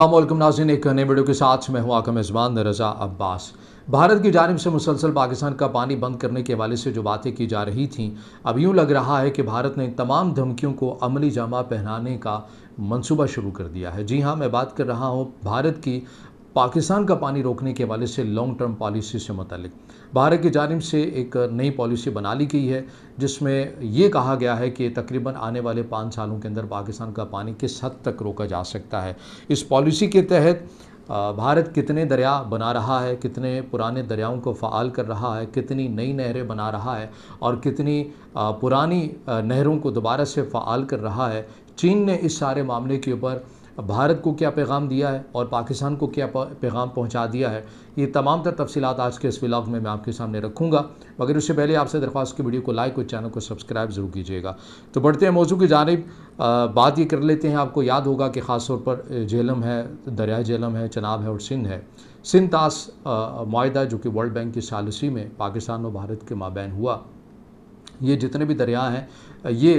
अस्सलामुअलैकुम नाज़रीन, एक नए वीडियो के साथ मैं हूँ आपका मेज़बान रज़ा अब्बास। भारत की जानिब से मुसलसल पाकिस्तान का पानी बंद करने के हवाले से जो बातें की जा रही थीं, अब यूँ लग रहा है कि भारत ने तमाम धमकियों को अमली जामा पहनाने का मंसूबा शुरू कर दिया है। जी हाँ, मैं बात कर रहा हूँ भारत की पाकिस्तान का पानी रोकने के हवाले से लॉन्ग टर्म पॉलिसी से मुतालिक। भारत की जानिब से एक नई पॉलिसी बना ली गई है जिसमें ये कहा गया है कि तकरीबन आने वाले 5 सालों के अंदर पाकिस्तान का पानी किस हद तक रोका जा सकता है। इस पॉलिसी के तहत भारत कितने दरिया बना रहा है, कितने पुराने दरियाओं को फ़आल कर रहा है, कितनी नई नहरें बना रहा है और कितनी पुरानी नहरों को दोबारा से फ़आल कर रहा है। चीन ने इस सारे मामले के ऊपर भारत को क्या पैगाम दिया है और पाकिस्तान को क्या पैगाम पहुंचा दिया है, ये तमाम तर तफसीलात आज के इस व्लॉग में मैं आपके सामने रखूंगा। मगर उससे पहले आपसे दरख्वास्त की वीडियो को लाइक और चैनल को सब्सक्राइब ज़रूर कीजिएगा। तो बढ़ते हैं मौजू की जानिब। बात ये कर लेते हैं, आपको याद होगा कि ख़ास तौर पर झेलम है, दरिया झेलम है, चनाब है और सिंध है। सिंध तास मुआहदा जो कि वर्ल्ड बैंक की सालिसी में पाकिस्तान और भारत के माबैन हुआ, ये जितने भी दरिया हैं ये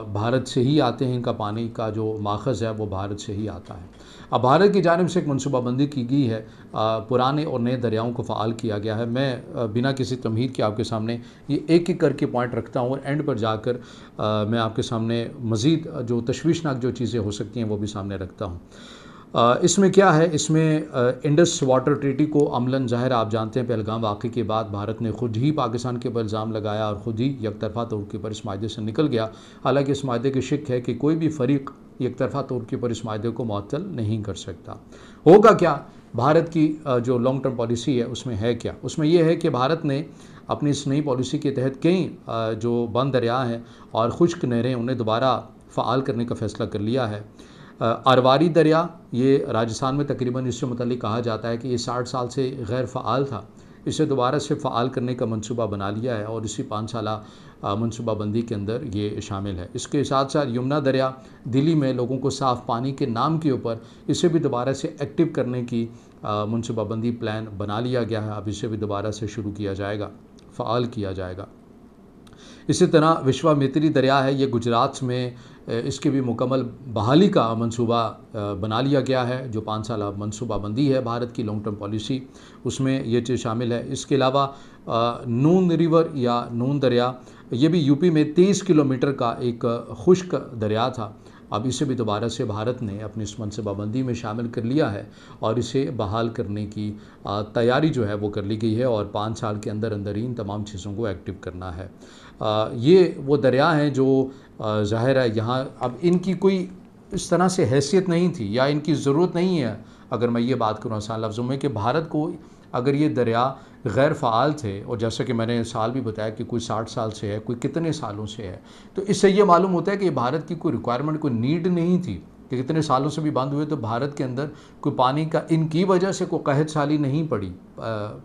भारत से ही आते हैं। इनका पानी का जो माखज़ है वो भारत से ही आता है। अब भारत की जानिब से एक मनसूबाबंदी की गई है, पुराने और नए दरियाओं को फ़आल किया गया है। मैं बिना किसी तमहीद के आपके सामने ये एक एक करके पॉइंट रखता हूँ और एंड पर जाकर मैं आपके सामने मज़ीद जो तशवीशनाक जो चीज़ें हो सकती हैं वो भी सामने रखता हूँ। इसमें क्या है, इसमें इंडस वाटर ट्रीटी को अमलन ज़ाहिर आप जानते हैं पहलगाम वाक़े के बाद भारत ने ख़ुद ही पाकिस्तान के ऊपर इल्ज़ाम लगाया और ख़ुद ही यकतरफ़ा तौर के ऊपर इस माहदे से निकल गया। हालांकि इस माहदे की शिक है कि कोई भी फ़रीक यकतरफ़ा तौर के ऊपर इस माहदे को मुअत्तल नहीं कर सकता। होगा क्या, भारत की जो लॉन्ग टर्म पॉलिसी है उसमें है क्या, उसमें यह है कि भारत ने अपनी इस नई पॉलिसी के तहत कई जो बंद दरिया हैं और खुश्क नहरें उन्हें दोबारा फ़आल करने का फ़ैसला कर लिया है। अरवारी दरिया, ये राजस्थान में तकरीबन इससे मुताल्लिक़ कहा जाता है कि ये 60 साल से गैर फ़आल था, इसे दोबारा से फ़आल करने का मंसूबा बना लिया है और इसी 5 साला मनसूबाबंदी के अंदर ये शामिल है। इसके साथ साथ यमुना दरिया दिल्ली में लोगों को साफ़ पानी के नाम के ऊपर इसे भी दोबारा से एक्टिव करने की मनसूबाबंदी प्लान बना लिया गया है। अब इसे भी दोबारा से शुरू किया जाएगा, फ़आल किया जाएगा। इसी तरह विश्वामित्री दरिया है, ये गुजरात में इसकी भी मुकम्मल बहाली का मंसूबा बना लिया गया है। जो 5 साल मनसूबाबंदी है भारत की लॉन्ग टर्म पॉलिसी, उसमें ये चीज़ शामिल है। इसके अलावा नून रिवर या नून दरिया, ये भी यूपी में 23 किलोमीटर का एक खुश्क दरिया था। अब इसे भी दोबारा से भारत ने अपनी इस मनसूबाबंदी में शामिल कर लिया है और इसे बहाल करने की तैयारी जो है वो कर ली गई है और 5 साल के अंदर अंदर ही इन तमाम चीज़ों को एक्टिव करना है। ये वो दरिया हैं जो ज़ाहिर है यहाँ अब इनकी कोई इस तरह से हैसियत नहीं थी या इनकी ज़रूरत नहीं है। अगर मैं ये बात करूँ आसान लफ्ज़ों में कि भारत को अगर ये दरिया गैर फ़आल थे और जैसे कि मैंने साल भी बताया कि कोई 60 साल से है, कोई कितने सालों से है, तो इससे ये मालूम होता है कि भारत की कोई रिक्वायरमेंट, कोई नीड नहीं थी कि कितने सालों से भी बंद हुए, तो भारत के अंदर कोई पानी का इनकी वजह से कोई कहत साली नहीं पड़ी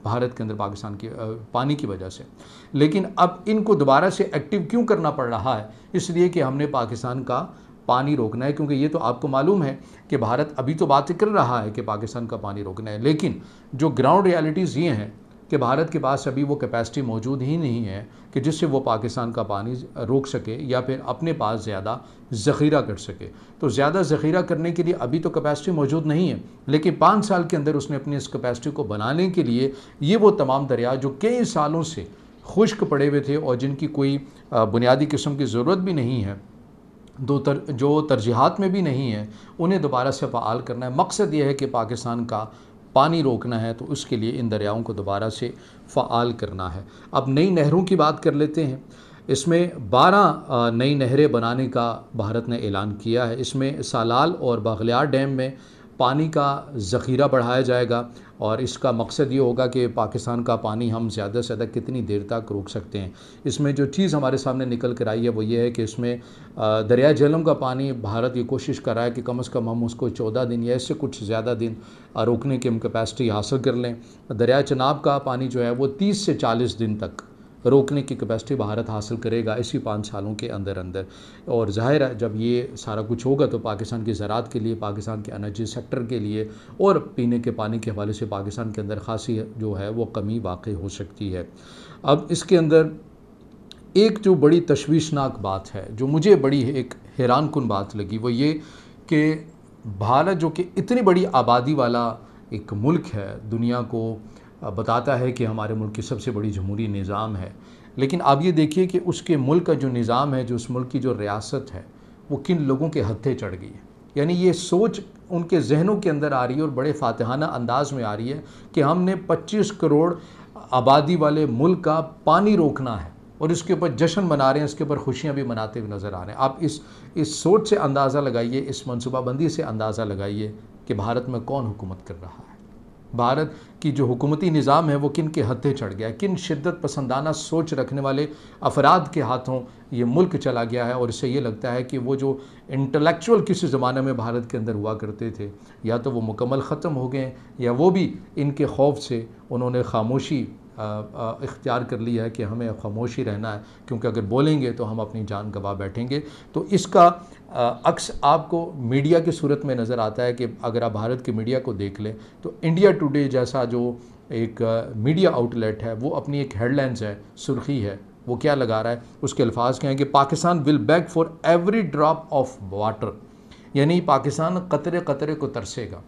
भारत के अंदर पाकिस्तान की पानी की वजह से। लेकिन अब इनको दोबारा से एक्टिव क्यों करना पड़ रहा है, इसलिए कि हमने पाकिस्तान का पानी रोकना है। क्योंकि ये तो आपको मालूम है कि भारत अभी तो बातें कर रहा है कि पाकिस्तान का पानी रोकना है, लेकिन जो ग्राउंड रियलिटीज़ ये हैं कि भारत के पास अभी वो कैपेसिटी मौजूद ही नहीं है कि जिससे वो पाकिस्तान का पानी रोक सके या फिर अपने पास ज़्यादा ज़ख़ीरा कर सके। तो ज़्यादा ज़ख़ीरा करने के लिए अभी तो कैपेसिटी मौजूद नहीं है, लेकिन 5 साल के अंदर उसने अपनी इस कैपेसिटी को बनाने के लिए ये वो तमाम दरिया जो कई सालों से खुश्क पड़े हुए थे और जिनकी कोई बुनियादी किस्म की ज़रूरत भी नहीं है, जो तरजीहात में भी नहीं है, उन्हें दोबारा से फ़आल करना है। मकसद ये है कि पाकिस्तान का पानी रोकना है, तो उसके लिए इन दरियाओं को दोबारा से फ़आल करना है। अब नई नहरों की बात कर लेते हैं। इसमें 12 नई नहरें बनाने का भारत ने ऐलान किया है। इसमें सालाल और बगलियार डैम में पानी का ज़ख़ीरा बढ़ाया जाएगा और इसका मकसद ये होगा कि पाकिस्तान का पानी हम ज़्यादा से ज़्यादा कितनी देर तक रोक सकते हैं। इसमें जो चीज़ हमारे सामने निकल कर आई है वो ये है कि इसमें दरिया झेलम का पानी भारत ये कोशिश कर रहा है कि कम से कम हम उसको 14 दिन या इससे कुछ ज़्यादा दिन रोकने की हम कैपेसिटी हासिल कर लें। दरिया चनाब का पानी जो है वो 30 से 40 दिन तक रोकने की कैपेसिटी भारत हासिल करेगा इसी 5 सालों के अंदर अंदर। और ज़ाहिर है जब ये सारा कुछ होगा तो पाकिस्तान की ज़राअत के लिए, पाकिस्तान के एनर्जी सेक्टर के लिए और पीने के पानी के हवाले से पाकिस्तान के अंदर खासी जो है वो कमी वाक़ई हो सकती है। अब इसके अंदर एक जो बड़ी तशवीशनाक बात है, जो मुझे बड़ी एक हैरान कुन बात लगी, वो ये कि भारत जो कि इतनी बड़ी आबादी वाला एक मुल्क है, दुनिया को बताता है कि हमारे मुल्क की सबसे बड़ी जमहूरी निज़ाम है, लेकिन आप ये देखिए कि उसके मुल्क का जो निज़ाम है, जो उस मुल्क की जो रियासत है, वो किन लोगों के हत्थे चढ़ गई है। यानी ये सोच उनके जहनों के अंदर आ रही है और बड़े फातिहाना अंदाज में आ रही है कि हमने 25 करोड़ आबादी वाले मुल्क का पानी रोकना है और इसके ऊपर जश्न मना रहे हैं, इसके ऊपर खुशियां भी मनाते हुए नज़र आ रहे हैं। आप इस सोच से अंदाज़ा लगाइए, इस मनसूबाबंदी से अंदाज़ा लगाइए कि भारत में कौन हुकूमत कर रहा है। भारत की जो हुकूमती निज़ाम है वो किन के हत्थे चढ़ गया है, किन शिद्दत पसंदाना सोच रखने वाले अफराद के हाथों ये मुल्क चला गया है। और इससे ये लगता है कि वो जो इंटेलेक्चुअल किसी ज़माने में भारत के अंदर हुआ करते थे, या तो वो मुकम्मल ख़त्म हो गए, या वो भी इनके खौफ से उन्होंने खामोशी इख्तियार कर लिया है कि हमें खामोशी रहना है, क्योंकि अगर बोलेंगे तो हम अपनी जान गंवा बैठेंगे। तो इसका अक्स आपको मीडिया की सूरत में नज़र आता है कि अगर आप भारत के मीडिया को देख लें तो इंडिया टुडे जैसा जो एक मीडिया आउटलेट है, वो अपनी एक हेडलाइंस है, सुर्खी है, वो क्या लगा रहा है, उसके अल्फाज क्या हैं कि Pakistan will back for every drop of water, यानी पाकिस्तान कतरे कतरे को तरसेगा।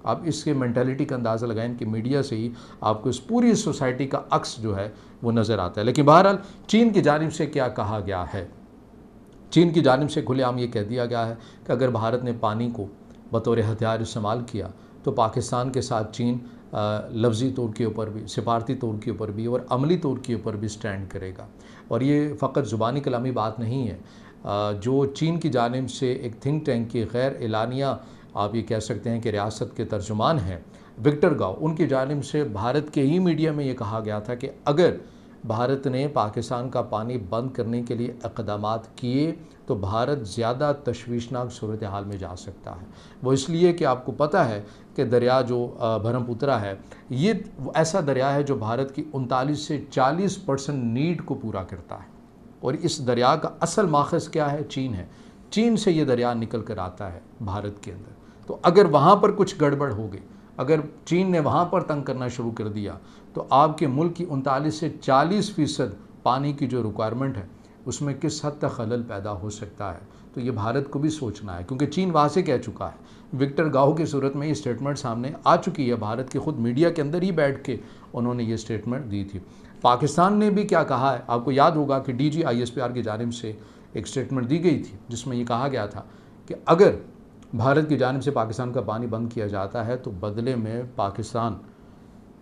आप इसके मेंटालिटी का अंदाज़ा लगाएं कि मीडिया से ही आपको इस पूरी सोसाइटी का अक्स जो है वो नज़र आता है। लेकिन बहरहाल चीन की जानिब से क्या कहा गया है, चीन की जानिब से खुलेआम ये कह दिया गया है कि अगर भारत ने पानी को बतौर हथियार इस्तेमाल किया तो पाकिस्तान के साथ चीन लफ्ज़ी तौर के ऊपर भी, सिफारती तौर के ऊपर भी और अमली तौर के ऊपर भी स्टैंड करेगा। और ये फ़कत ज़ुबानी कलामी बात नहीं है, जो चीन की जानिब से एक थिंक टैंक की गैर एलानिया आप ये कह सकते हैं कि रियासत के तर्जुमान हैं विक्टर गाओ, उनकी जानिब से भारत के ही मीडिया में ये कहा गया था कि अगर भारत ने पाकिस्तान का पानी बंद करने के लिए इक़दामात किए तो भारत ज़्यादा तशवीशनाक सूरत हाल में जा सकता है। वो इसलिए कि आपको पता है कि दरिया जो ब्रह्मपुत्रा है, ये ऐसा दरिया है जो भारत की 39 से 40% नीड को पूरा करता है। और इस दरिया का असल माखज़ क्या है? चीन है। चीन से ये दरिया निकल कर आता है भारत के अंदर। तो अगर वहाँ पर कुछ गड़बड़ हो गई, अगर चीन ने वहाँ पर तंग करना शुरू कर दिया, तो आपके मुल्क की 39 से 40% पानी की जो रिक्वायरमेंट है उसमें किस हद तक खलल पैदा हो सकता है। तो ये भारत को भी सोचना है, क्योंकि चीन वहाँ से कह चुका है। विक्टर गाओ की सूरत में ये स्टेटमेंट सामने आ चुकी है, भारत के खुद मीडिया के अंदर ही बैठ के उन्होंने ये स्टेटमेंट दी थी। पाकिस्तान ने भी क्या कहा है, आपको याद होगा कि DGISPR की जानिब से एक स्टेटमेंट दी गई थी जिसमें ये कहा गया था कि अगर भारत की जानिब से पाकिस्तान का पानी बंद किया जाता है तो बदले में पाकिस्तान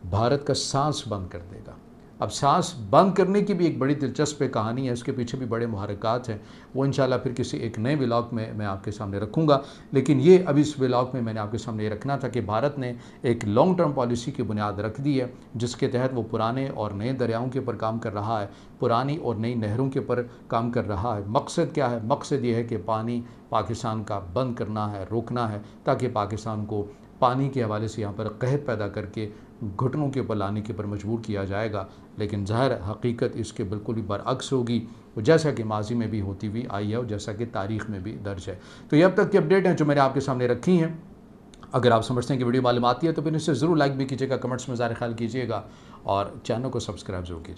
भारत का सांस बंद कर देगा। अब सांस बंद करने की भी एक बड़ी दिलचस्प कहानी है, इसके पीछे भी बड़े मुहर्रिकात हैं, वो इंशाल्लाह फिर किसी एक नए व्लॉग में मैं आपके सामने रखूँगा। लेकिन ये अभी इस व्लॉग में मैंने आपके सामने ये रखना था कि भारत ने एक लॉन्ग टर्म पॉलिसी की बुनियाद रख दी है, जिसके तहत वो पुराने और नए दरियाओं के ऊपर काम कर रहा है, पुरानी और नई नहरों के ऊपर काम कर रहा है। मकसद क्या है? मकसद ये है कि पानी पाकिस्तान का बंद करना है, रोकना है, ताकि पाकिस्तान को पानी के हवाले से यहाँ पर कहत पैदा करके घुटनों के ऊपर लाने के ऊपर मजबूर किया जाएगा। लेकिन ज़ाहिर हकीकत इसके बिल्कुल ही बरअक्स होगी, जैसा कि माजी में भी होती हुई आई है और जैसा कि तारीख़ में भी दर्ज है। तो ये अब तक की अपडेट हैं जो मैंने आपके सामने रखी हैं। अगर आप समझते हैं कि वीडियो मालूमाती है तो फिर इसे ज़रूर लाइक भी कीजिएगा, कमेंट्स में ज़ाहिर ख्याल कीजिएगा और चैनल को सब्सक्राइब जरूर कीजिए।